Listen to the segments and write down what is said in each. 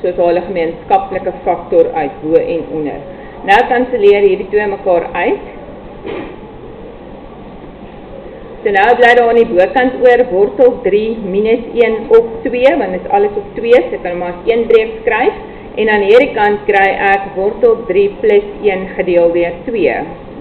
soos hulle gemeenskaplike faktor uit bo en onder. Nou kanselleer hierdie twee mekaar uit. So nou bly daar aan die bokant oor wortel 3 minus 1 op 2, want dit is alles op 2, so ek kan maar as 1 breek skryf. En aan hierdie kant kry ek wortel 3 plus 1 gedeel deur 2.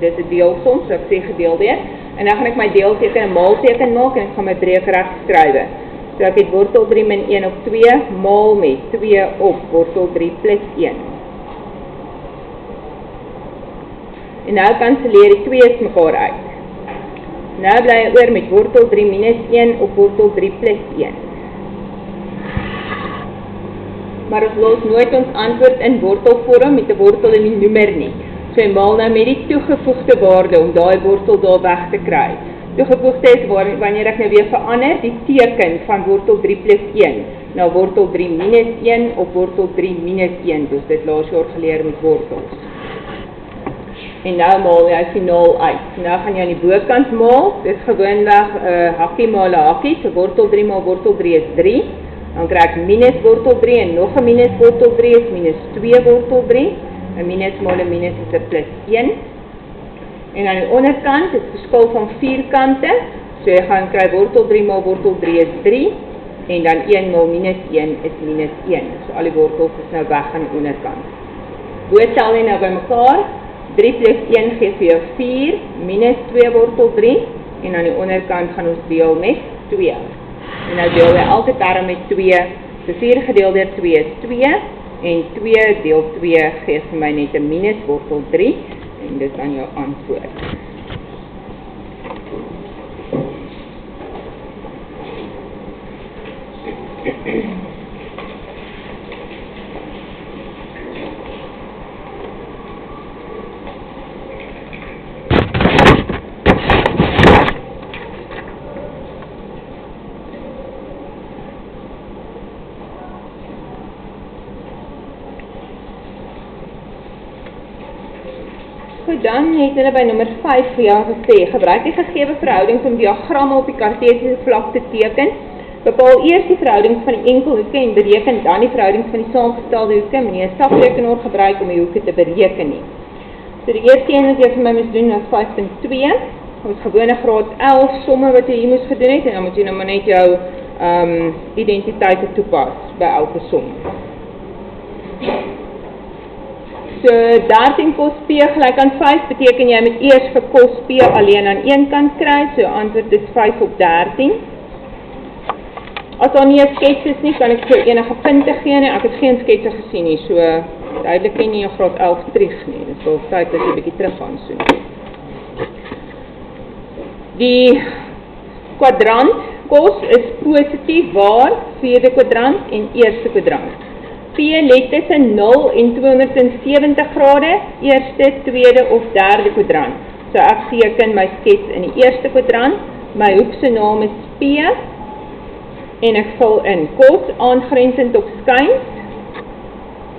Dit is 'n deelsom, so ek sê gedeel deur. En dan gaan ek my deelteken 'n maalteken maak en ek gaan my breek reg skryf. So ek het wortel 3 min 1 op 2, maal met 2 op wortel 3 plus 1. En nou kanselleer die 2's mekaar uit. Nou bly hy oor met wortel 3 minus 1 op wortel 3 plus 1. Maar ons los nooit ons antwoord in wortelvorm met 'n wortel in die noemer nie. So jy maal nou met die toegevoegde waarde om daai wortel daar weg te kry. Toegevoegde is wanneer ek nou weer verander die teken van wortel 3 plus 1 na wortel 3 minus 1 op wortel 3 minus 1. Dus dit laas jaar geleer met wortels. En nou maal jy finaal uit. Nou gaan jy aan die bokant maal. Dit is gewoonweg hakkie maal 'n hakkie. So wortel 3 maal wortel 3 is 3. Dan kry ek minus wortel 3 en nog 'n minus wortel 3 is minus 2 wortel 3. 'n minus maal 'n minus is 'n plus 1. En aan die onderkant is verskil van 4 kante. So jy gaan kry wortel 3 maal wortel 3 is 3. En dan 1 maal minus 1 is minus 1. So al die wortels is nou weg aan die onderkant. Bo tel jy nou by mekaar. 3 plus 1 gee vir jou 4, minus 2 wortel 3, en aan die onderkant gaan ons deel met 2. En nou deel jy elke term met 2, so 4 gedeel deur 2 is 2, en 2 deel 2 gee vir my net 'n minus wortel 3, en dit is dan jou antwoord. Dan het hulle by nommer 5 vir jou gesê, gebruik die gegewe verhoudings om diagramme op die kartesiese vlak te teken. Bepaal eers die verhoudings van die enkelhoeke en bereken dan die verhoudings van die saamgestelde hoeke. Moenie 'n staprekenaar gebruik om die hoeke te bereken nie. So die eerste een wat jy vir my moes doen was 5.2. Ons gewone graad 11 somme wat jy hier moes gedoen het, en dan moet jy nou maar net jou identiteite toepas by elke som. So 13 kos P gelyk aan 5 beteken jy moet eers vir kos P alleen aan een kant kry, so antwoord is 5 op 13. As daar nie 'n skets is nie, kan ek vir enige punte gee nie. Ek het geen sketse gesien nie, so duidelik nie in graad 11 terug nie. Dit wil tyd dat jy 'n bietjie terug gaan soen. Die kwadrant kos is positief waar 4de kwadrant en eerste kwadrant. P lê tussen 0 en 270 grade, eerste, tweede of derde kwadrant. So ek teken my skets in die eerste kwadrant, my hoek se naam is P, en ek vul in kos aangrensend op skuins,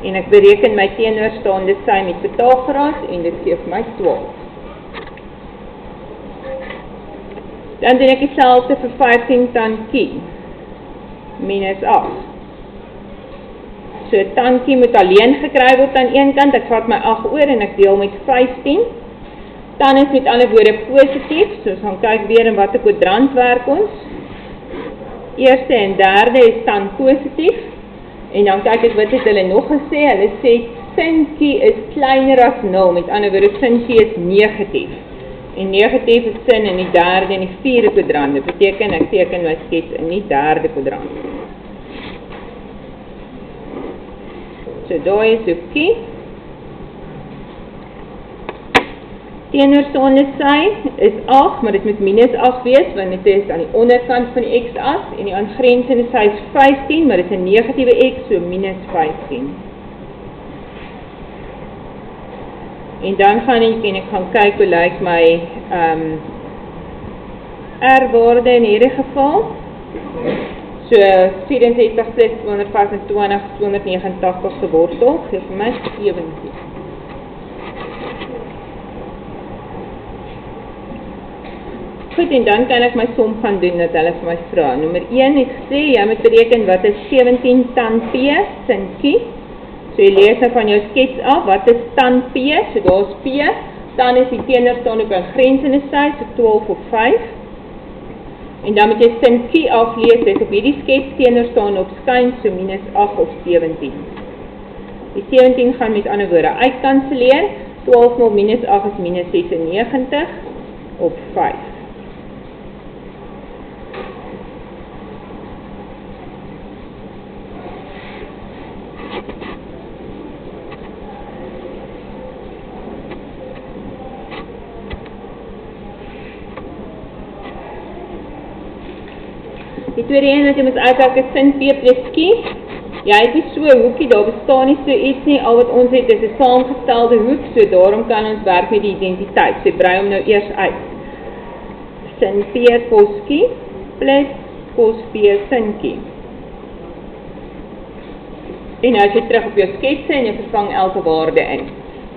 en ek bereken my teenoorstaande sy met Pythagoras, en dit gee vir my 12. Dan doen ek dieselfde vir 15 tankie, minus 8. So tankie moet alleen gekry word aan een kant, ek vat my 8 oor en ek deel met 15. Tan is met ander woorde positief, so ons gaan kyk weer in watter kwadrant werk ons. Eerste en derde is tan positief, en dan kyk ek wat het hulle nog gesê, hulle sê sinkie is kleiner as 0, met ander woorde sinkie is negatief. En negatief is sin in die derde en die vierde kwadrant, dit beteken ek teken my skets in die derde kwadrant. So daar is hoekie. Teenoorstaande sy is 8, maar dit moet minus 8 wees, want dit is aan die onderkant van die x-as, en die aangrensende sy is 15, maar dit is 'n negatiewe x, so minus 15. En dan gaan ek gaan kyk hoe lyk my R-waarde in hierdie geval. So 64 plus 225, 289 gewortel, gee vir my 17. Goed, en dan kan ek my som gaan doen dat hulle vir my vra. Nommer 1 het gesê, jy moet bereken wat is 17 tan P, sin Q. So jy lees nou van jou skets af, wat is tan P, so daar is P, tan is die teenoorstaande op 'n grensende sy, so 12 op 5. En dan moet jy sin Q aflees, dis op hierdie skets teenoorstaande op skuins, so minus 8 op 17. Die 17 gaan met ander woorde uitkanseleer, 12 mal minus 8 is minus 96 op 5. Die tweede een wat jy moet uitwerk is sin P plus Q. Jy het nie so 'n hoekie, daar bestaan nie so iets nie, al wat ons het is 'n saamgestelde hoek, so daarom kan ons werk met die identiteit. So brei hom nou eers uit. Sin P cos Q plus cos P sin Q. En nou as jy terug op jou skets en jy vervang elke waarde in.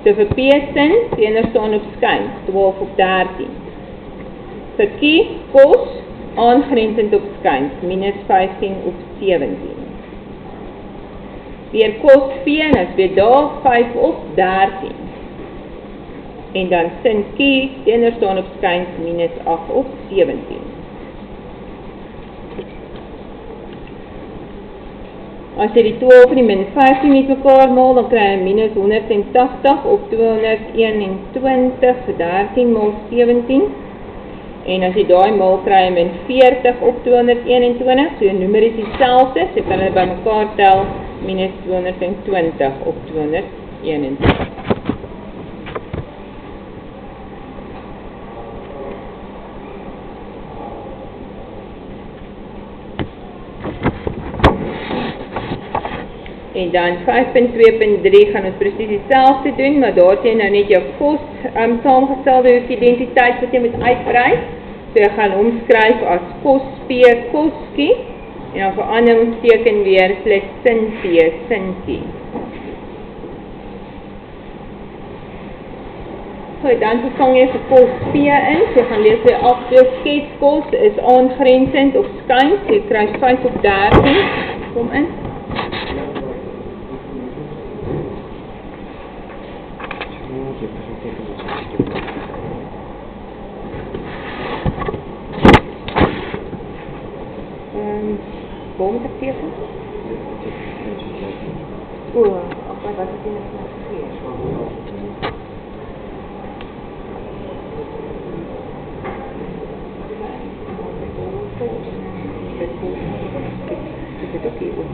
So vir P sin, teenoorstaande op skuins, 12 op 13. Vir Q cos, aangrensend op skuins, minus 15 op 17. Weer cos P, en as weer daar 5 op 13. En dan sin Q, teenoorstaande op skuins, minus 8 op 17. As jy die 12 en die min 15 met mekaar maal, dan kry jy minus 180 op 221 vir 13 maal 17. En as jy daai maal kry jy min 40 op 221, so jou noemer is dieselfde, so jy kan hulle by mekaar tel, minus 220 op 221. En dan 5.2.3 gaan ons presies dieselfde doen, maar daar het jy nou net jou kos saamgestelde hoek identiteit wat jy moet uitbrei. So jy gaan omskryf as cos P coskie, en dan verander ons teken weer plus sin P sinkie. Goed, dan vervang jy vir cos P in, so jy gaan lees weer af, jou sketskos is aangrensend op skuins, so jy kry 5 op 13, kom in. Waarom moet ek teken? O, wat is die net nou gegeen? Dit is ook hier ook.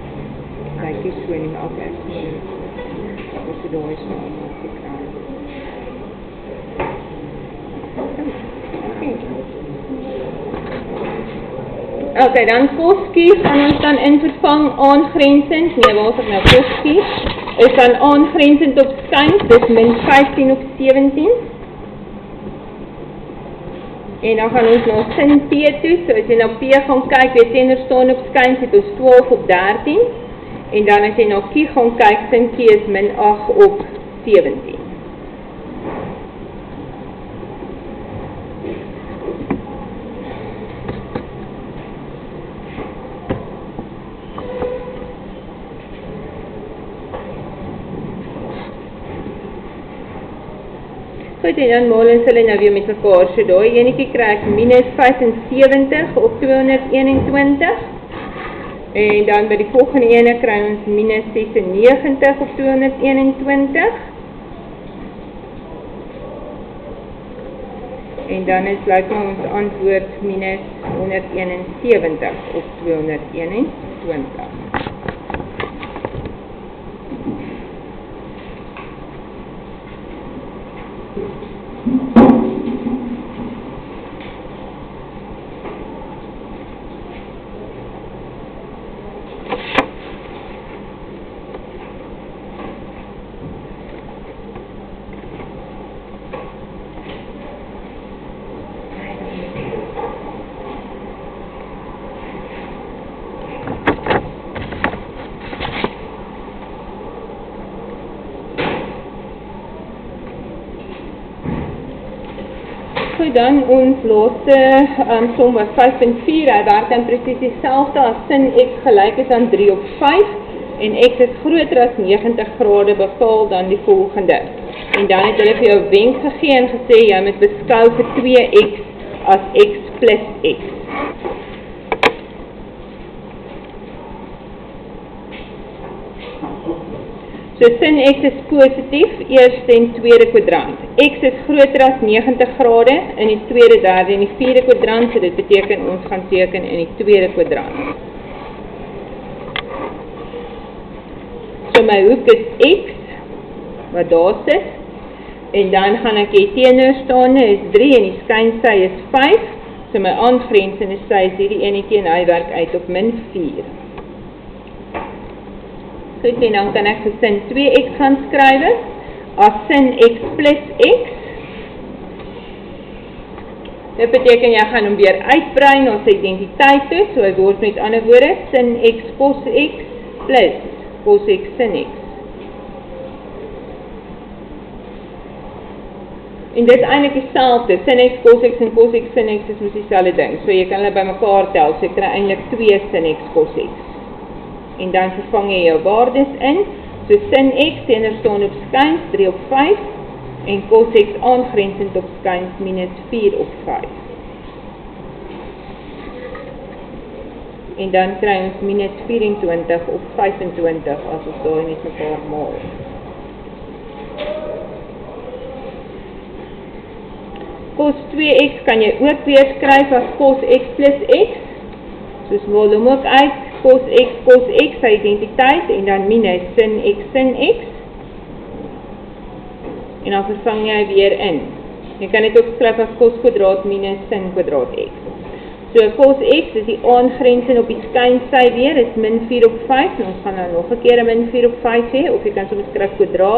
Kijk, die swinning ook echt. Wat ze daar is van allemaal gekraan. Oké, dan koskie gaan ons dan in vervang aangrensend, nee, waar is ek nou, koskie, is dan aangrensend op skuins, dus min 15 op 17. En dan gaan ons na sin P toe, so as jy na P gaan kyk, weer teenoorstaande op skuins, het ons 12 op 13. En dan as jy na Q gaan kyk, sin Q is min 8 op 17. Goed, en dan maal ons hulle nou weer met mekaar, so daai enetjie kry ek minus 75 op 221, en dan by die volgende ene kry ons minus 96 op 221, en dan is lyk my ons antwoord minus 171 op 221. Goed, dan ons laaste som was 5.4, hy werk dan precies dieselfde as sin x gelijk is aan 3 op 5, en x is groter as 90 grade, bepaal dan die volgende. En dan het hulle vir jou wenk gegee en gesê, jy moet beskou vir 2x as x plus x. So sin x is positief, eerste en tweede kwadrant. X is groter as 90 grade in die tweede, derde en die vierde kwadrant, so dit beteken ons gaan teken in die tweede kwadrant. So my hoek is x, wat daar sit, en dan gaan ek die teenoorstaande is 3 en die skynsy is 5, so my aangrensende sy is hierdie enetjie en hy werk uit op min 4. Goed, en dan kan ek vir sin 2x gaan skrywe, as sin x plus x. Dit beteken jy gaan hom weer uitbrei na sy identiteit toe, so hy word met ander woorde, sin x cos x plus cos x sin x. En dit is eintlik dieselfde, sin x cos x en cos x sin x is mos dieselfde ding, so jy kan hulle by mekaar tel, so jy kry eintlik 2 sin x cos x. En dan vervang jy jou waardes in, so sin x teenoorstaand op skuins 3 op 5, en cos x aangrensend op skuins minus 4 op 5. En dan kry ons minus 24 op 25, as ons daar met mekaar maal. Cos 2x kan jy ook weer skryf as cos x plus x, soos maal hom ook uit, cos x, sy identiteit, en dan minus sin x, en dan vervang jy weer in. Jy kan dit ook skryf as cos kwadraat minus sin kwadraat x. So cos x is die aangrensing op die skynsy weer, is min 4 op 5, en ons gaan nou nog 'n keer min 4 op 5 hê, of jy kan soms skryf kwadraat,